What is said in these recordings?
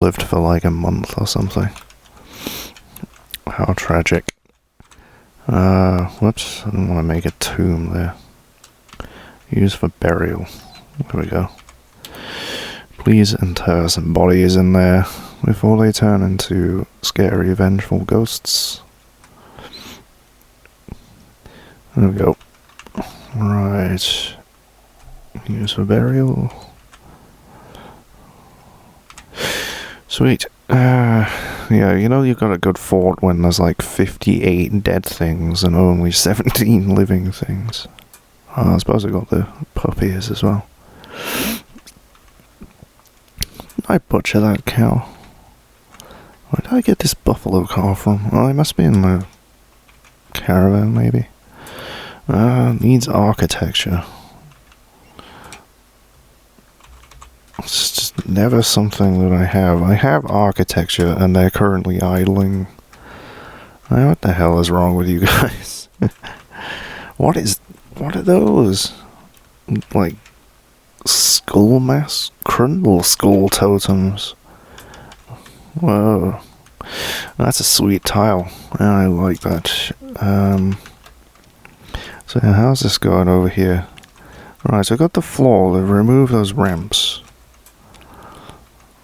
lived for like a month or something. How tragic. Whoops, I didn't want to make a tomb there. Use for burial. There we go. Please inter some bodies in there before they turn into scary, vengeful ghosts. There we go. Right. Use for burial. Sweet. Yeah, you know you've got a good fort when there's like 58 dead things and only 17 living things. Oh, I suppose I got the puppies as well. I butcher that cow. Where did I get this buffalo car from? Oh, it must be in the caravan, maybe. Needs architecture. It's just never something that I have. I have architecture, and they're currently idling. What the hell is wrong with you guys? What are those? Like, skull mask? Crundle skull totems. Whoa. That's a sweet tile. I like that. So how's this going over here? Right, so I got the floor. Remove those ramps.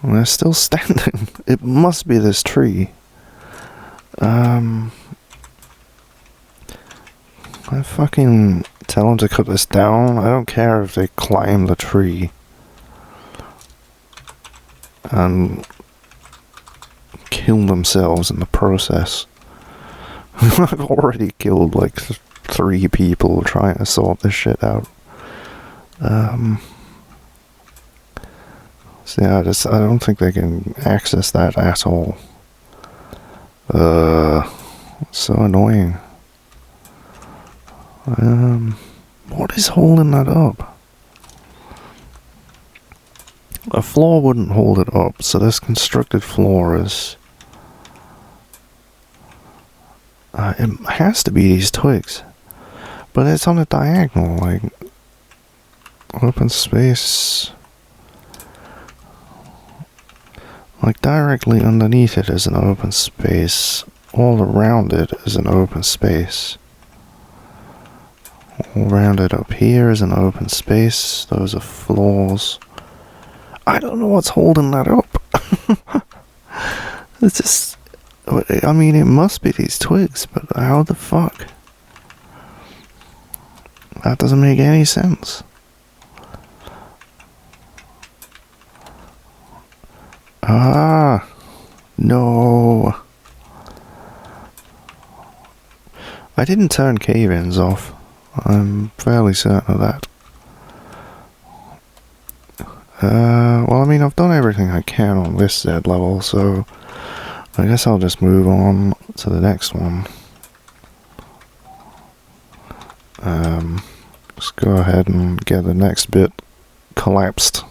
And they're still standing. It must be this tree. I fucking tell them to cut this down. I don't care if they climb the tree and kill themselves in the process. I've already killed like 3 people trying to sort this shit out. So yeah, I don't think they can access that at all. It's so annoying. What is holding that up? A floor wouldn't hold it up, so this constructed floor is... it has to be these twigs. But it's on a diagonal, like... open space... Like, directly underneath it is an open space. All around it is an open space. All around it up here is an open space. Those are floors. I don't know what's holding that up. It's just... I mean, it must be these twigs, but how the fuck? That doesn't make any sense. Ah, no. I didn't turn cave-ins off. I'm fairly certain of that. Well, I mean, I've done everything I can on this Z level, so I guess I'll just move on to the next one. Just go ahead and get the next bit collapsed.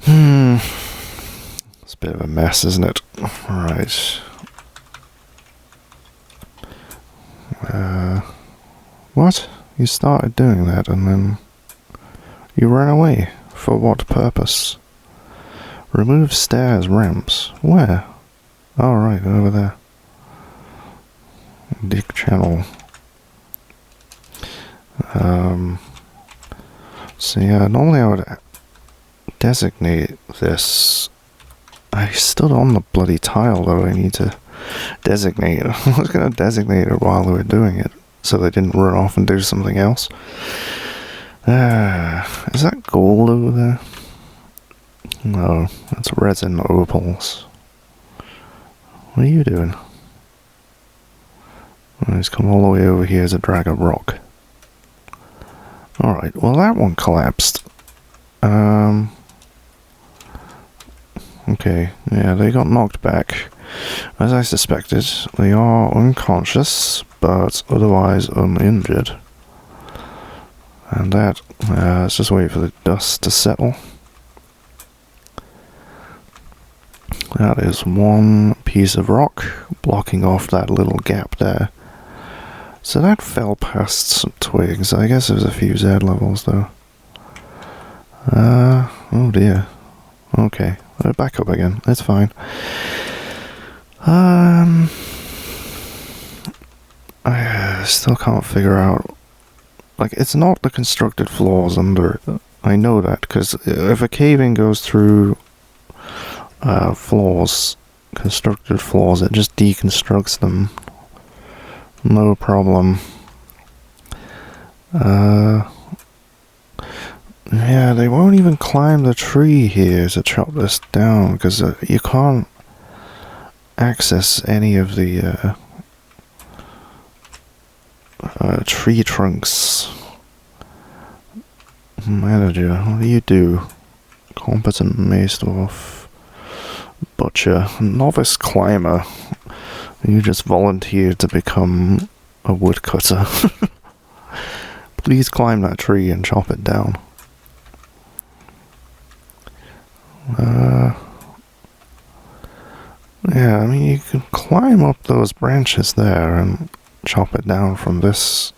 It's a bit of a mess, isn't it? Right. What? You started doing that and then you ran away. For what purpose? Remove stairs, ramps. Where? Oh, right, over there. Dig channel. So yeah, normally I would designate this. I stood on the bloody tile though. I need to designate it. I was going to designate it while we were doing it so they didn't run off and do something else. Is that gold over there? No, that's resin opals. What are you doing? Oh, he's come all the way over here to drag a rock. Alright, well that one collapsed. Okay, yeah, they got knocked back. As I suspected, they are unconscious, but otherwise uninjured. And that, let's just wait for the dust to settle. That is one piece of rock blocking off that little gap there. So that fell past some twigs. I guess there's a few Z levels though. Oh dear. Okay, Back up again. It's fine. I still can't figure out. Like, it's not the constructed floors under it. I know that, because if a cave-in goes through floors, constructed floors, it just deconstructs them. No problem. Yeah, they won't even climb the tree here to chop this down, because you can't access any of the tree trunks. Manager, what do? Competent mace dwarf. Butcher. Novice climber. You just volunteered to become a woodcutter. Please climb that tree and chop it down. Yeah, I mean, you can climb up those branches there and chop it down from this.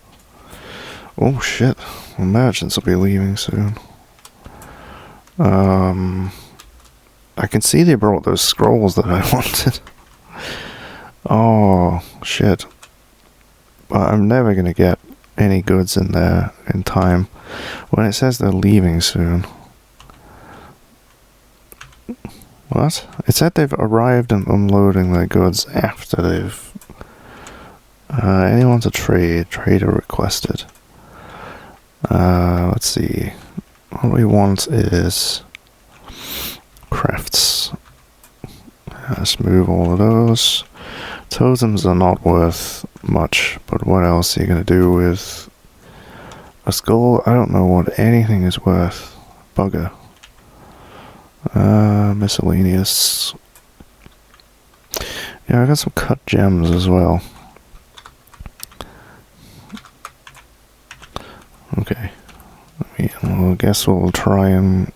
Oh shit, merchants will be leaving soon. I can see they brought those scrolls that I wanted. Oh shit. But I'm never gonna get any goods in there in time. When it says they're leaving soon. What? It said they've arrived and unloading their goods after they've... anyone to trade? Trader requested. Let's see. What we want is... crafts. Let's move all of those. Totems are not worth much, but what else are you going to do with a skull? I don't know what anything is worth. Bugger. Miscellaneous. Yeah, I got some cut gems as well. Okay. I guess we'll try and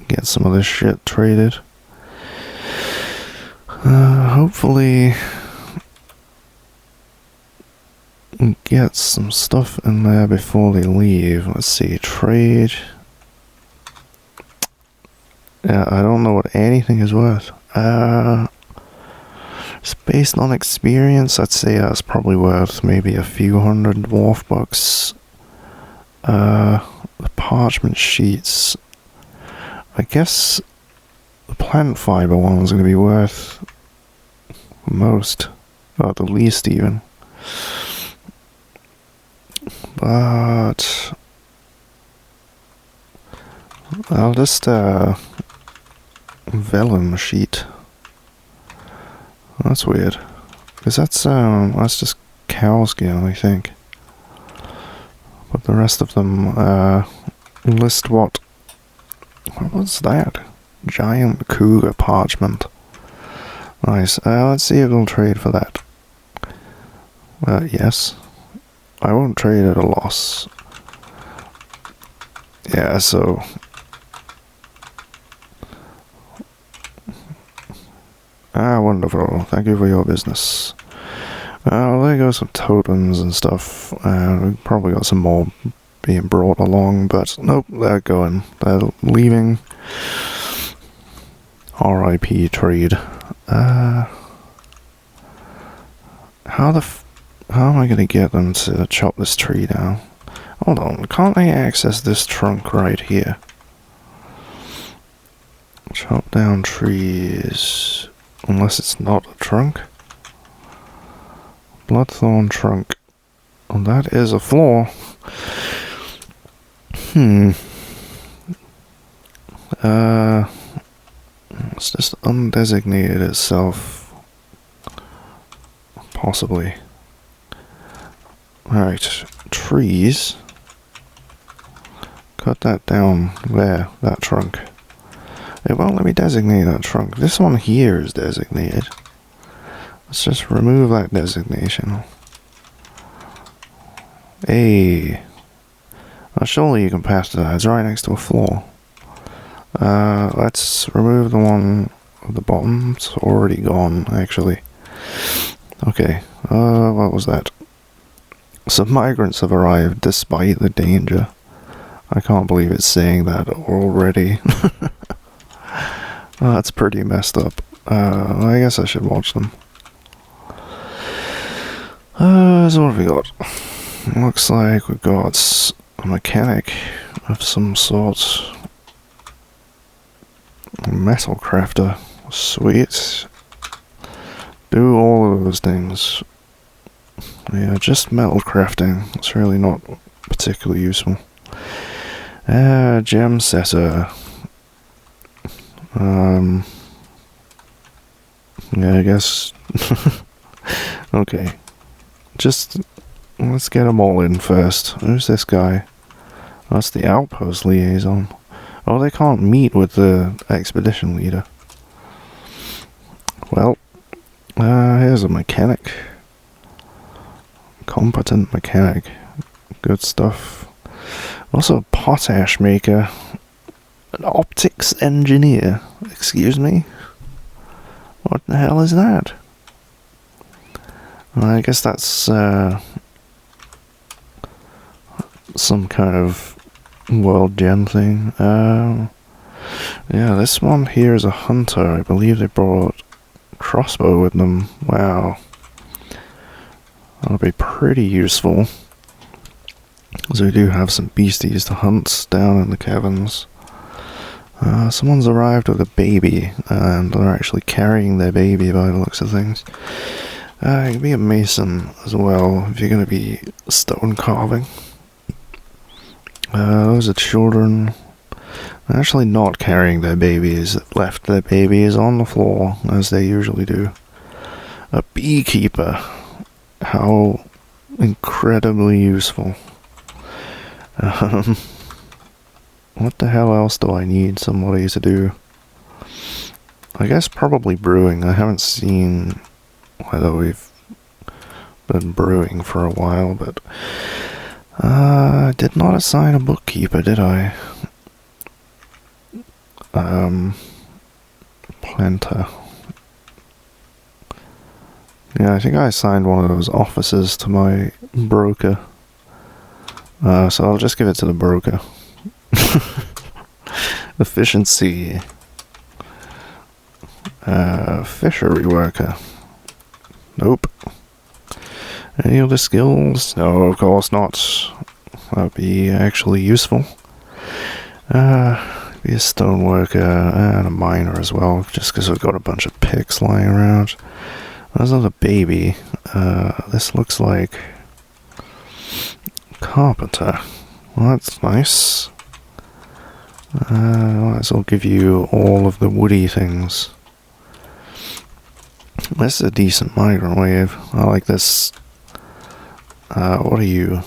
get some of this shit traded. Hopefully get some stuff in there before they leave. Let's see, trade. Yeah, I don't know what anything is worth. It's based on experience. I'd say that's probably worth maybe a few hundred dwarf bucks. The parchment sheets. I guess the plant fiber one is going to be worth the most, or the least even. But I'll just vellum sheet. That's weird, because that's just cow skin, I think. But the rest of them list what was that? Giant cougar parchment. Nice. Let's see if they'll trade for that. Yes. I won't trade at a loss. Yeah, so... wonderful. Thank you for your business. Well, there goes some totems and stuff. We've probably got some more being brought along, but nope, they're going. They're leaving. R.I.P. trade. How am I gonna get them to chop this tree down? Hold on, can't I access this trunk right here? Chop down trees... Unless it's not a trunk. Bloodthorn trunk. Well, that is a floor. It's just undesignated itself. Possibly. Alright, trees. Cut that down there, that trunk. It won't let me designate that trunk. This one here is designated. Let's just remove that designation. Hey. Well, surely you can pass that. It's right next to a floor. Let's remove the one at the bottom. It's already gone, actually. Okay. What was that? Some migrants have arrived despite the danger. I can't believe it's saying that already. Oh, that's pretty messed up. I guess I should watch them. So what have we got? Looks like we've got a mechanic of some sort. A metal crafter. Sweet. Do all of those things. Yeah, just metal crafting. It's really not particularly useful. Gemsetter. Yeah, I guess. Okay. Just let's get them all in first. Who's this guy? That's the outpost liaison. Oh, they can't meet with the expedition leader. Well, here's a mechanic. Competent mechanic. Good stuff. Also a potash maker. An optics engineer. Excuse me? What the hell is that? Well, I guess that's some kind of world gem thing. Yeah, this one here is a hunter. I believe they brought a crossbow with them. Wow. That'll be pretty useful. So we do have some beasties to hunt down in the caverns. Someone's arrived with a baby, and they're actually carrying their baby by the looks of things. You can be a mason as well if you're going to be stone carving. Those are children. They're actually not carrying their babies. They've left their babies on the floor, as they usually do. A beekeeper. How incredibly useful. What the hell else do I need somebody to do? I guess probably brewing. I haven't seen whether we've been brewing for a while, but I did not assign a bookkeeper, did I? Planter. Yeah, I think I assigned one of those officers to my broker. So I'll just give it to the broker. Efficiency. Fishery worker. Nope. Any other skills? No, of course not. That would be actually useful. Be a stone worker and a miner as well, just because we've got a bunch of picks lying around. There's another baby. This looks like carpenter. Well, that's nice. Might as well give you all of the woody things. This is a decent microwave. I like this. What are you?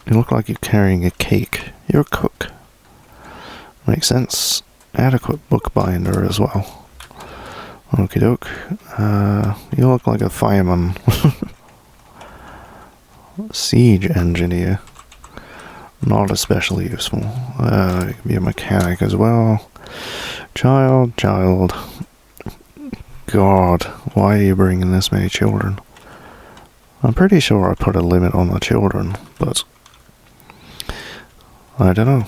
You look like you're carrying a cake. You're a cook. Makes sense. Adequate bookbinder as well. Okie doke. You look like a fireman. Siege engineer. Not especially useful. You can be a mechanic as well. Child. God, why are you bringing this many children? I'm pretty sure I put a limit on the children, but I don't know.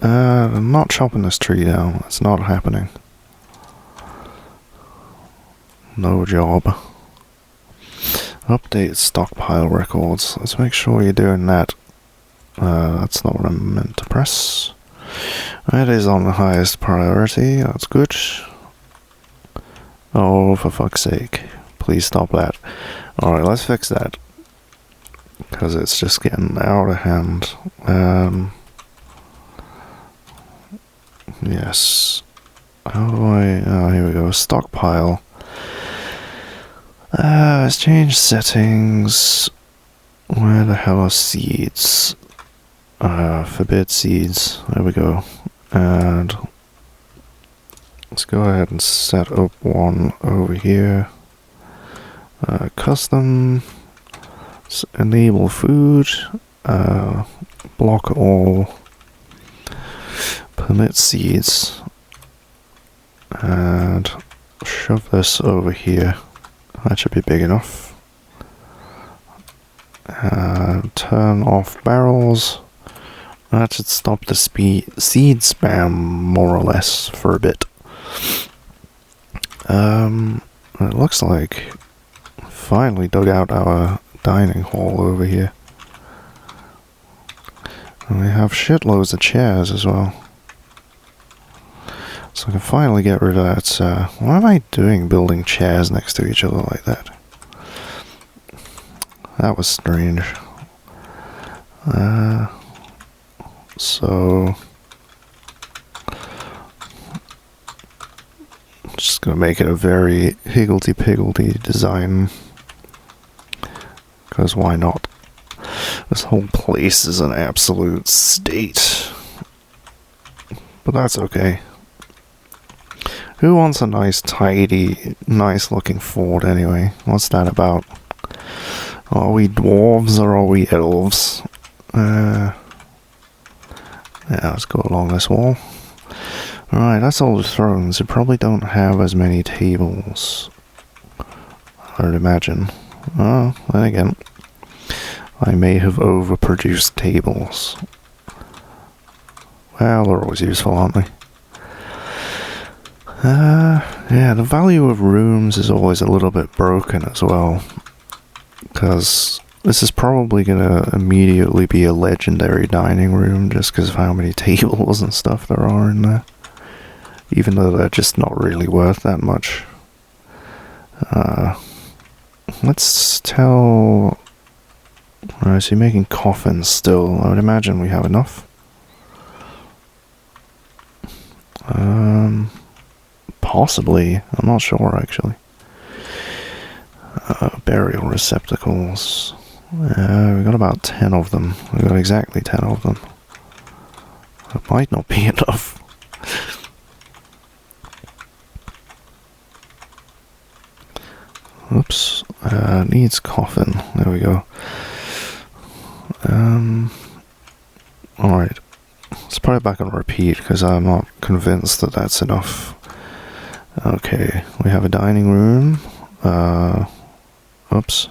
I'm not chopping this tree down. It's not happening. No job. Update stockpile records. Let's make sure you're doing that. That's not what I meant to press. That is on the highest priority. That's good. Oh, for fuck's sake. Please stop that. Alright, let's fix that. Because it's just getting out of hand. Yes. How do I... Oh, here we go. Stockpile. Let's change settings. Where the hell are seeds? Forbid seeds. There we go. And let's go ahead and set up one over here. Custom. Let's enable food. Block all. Permit seeds. And shove this over here. That should be big enough. Turn off barrels. That should stop the seed spam more or less for a bit. It looks like finally dug out our dining hall over here. And we have shitloads of chairs as well. So I can finally get rid of that. Why am I doing building chairs next to each other like that? That was strange. So just gonna make it a very higgledy-piggledy design. Because why not? This whole place is an absolute state. But that's okay. Who wants a nice, tidy, nice-looking fort anyway? What's that about? Are we dwarves or are we elves? Yeah, let's go along this wall. Alright, that's all the thrones. You probably don't have as many tables, I would imagine. Oh, then again, I may have overproduced tables. Well, they're always useful, aren't they? Yeah, the value of rooms is always a little bit broken as well. Because this is probably going to immediately be a legendary dining room just because of how many tables and stuff there are in there. Even though they're just not really worth that much. Let's tell... Alright, so you're making coffins still. I would imagine we have enough. Possibly. I'm not sure, actually. Burial receptacles. We got about 10 of them. We got exactly 10 of them. It might not be enough. Oops. Needs coffin. There we go. Alright. Let's put it back on repeat because I'm not convinced that that's enough. Okay. We have a dining room. Oops.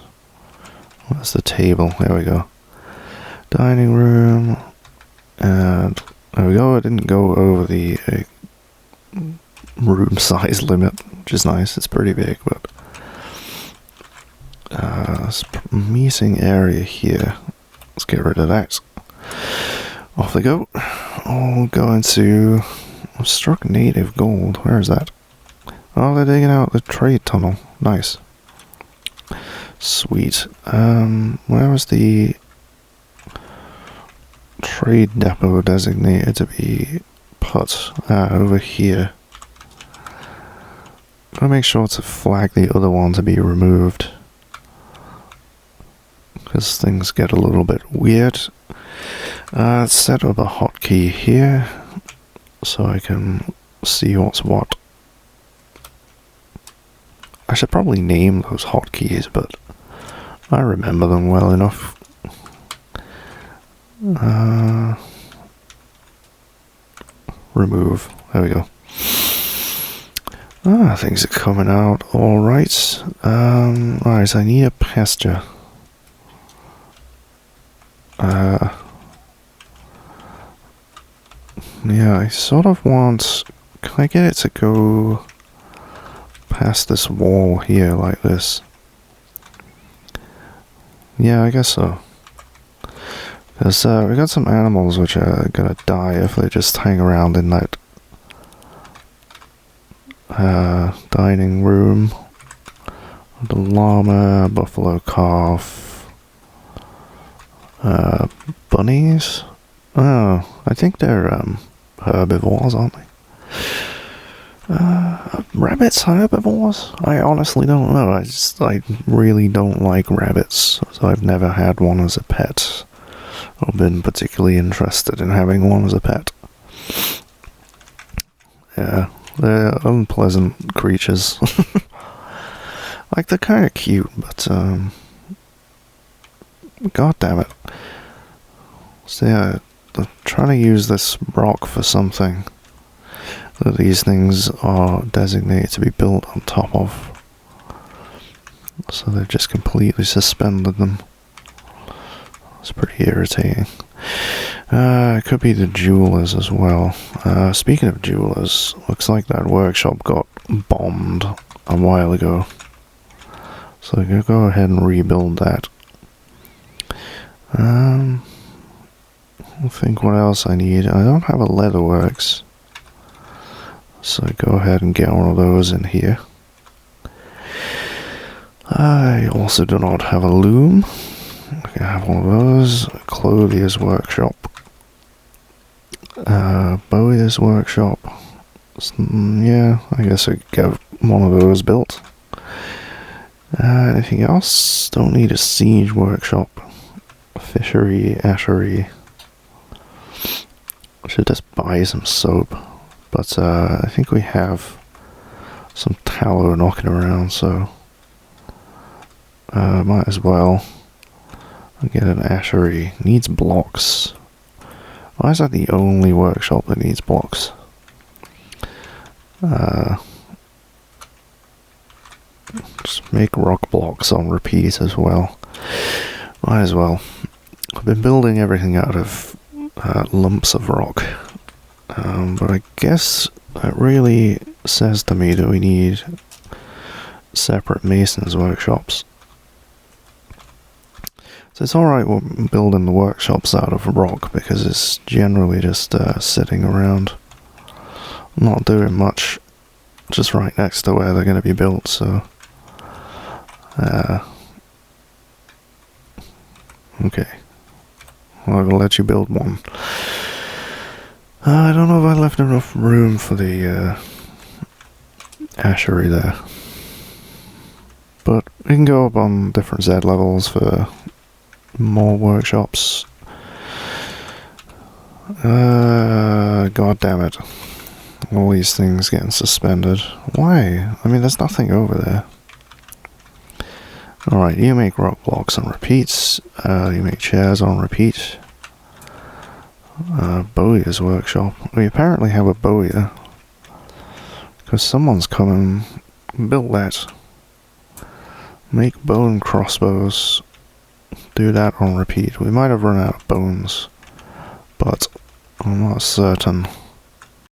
Where's the table? There we go. Dining room. And there we go. I didn't go over the room size limit, which is nice. It's pretty big, but missing area here. Let's get rid of that. Off they go. I'll go into... I've struck native gold. Where is that? Oh, they're digging out the trade tunnel. Nice. Sweet. Where was the trade depot designated to be put? Over here. Gotta make sure to flag the other one to be removed. Because things get a little bit weird. Let's set up a hotkey here. So I can see what's what. I should probably name those hotkeys, but I remember them well enough. Remove. There we go. Things are coming out alright. Right, so I need a pasture. Yeah, I sort of want... Can I get it to go past this wall here like this? Yeah, I guess so. Because we got some animals which are gonna die if they just hang around in that dining room. The llama, buffalo calf, bunnies. Oh, I think they're herbivores, aren't they? Rabbits herbivores? I honestly don't know. I really don't like rabbits, so I've never had one as a pet, or been particularly interested in having one as a pet. Yeah, they're unpleasant creatures. Like, they're kind of cute, but god damn it. So yeah, they're trying to use this rock for something that these things are designated to be built on top of. So they've just completely suspended them. It's pretty irritating. It could be the jewelers as well. Speaking of jewelers, looks like that workshop got bombed a while ago. So I'm gonna go ahead and rebuild that. I think what else I need. I don't have a leatherworks. So go ahead and get one of those in here. I also do not have a loom. I can have one of those. Clothier's workshop. Bowier's workshop. Yeah, I guess I could get one of those built. Anything else? Don't need a siege workshop. Fishery, ashery. Should just buy some soap. But I think we have some tallow knocking around, so might as well get an ashery. Needs blocks. Why is that the only workshop that needs blocks? Just make rock blocks on repeat as well. Might as well. I've been building everything out of lumps of rock. But I guess that really says to me that we need separate masons' workshops. So it's alright we're building the workshops out of rock, because it's generally just sitting around, not doing much, just right next to where they're going to be built, so... okay. Well, I'll let you build one. I don't know if I left enough room for the ashery there. But we can go up on different Z levels for more workshops. God damn it. All these things getting suspended. Why? I mean, there's nothing over there. Alright, you make rock blocks on repeats. You make chairs on repeat. Bowier's workshop. We apparently have a bowyer. Because someone's come and built that. Make bone crossbows. Do that on repeat. We might have run out of bones, but I'm not certain.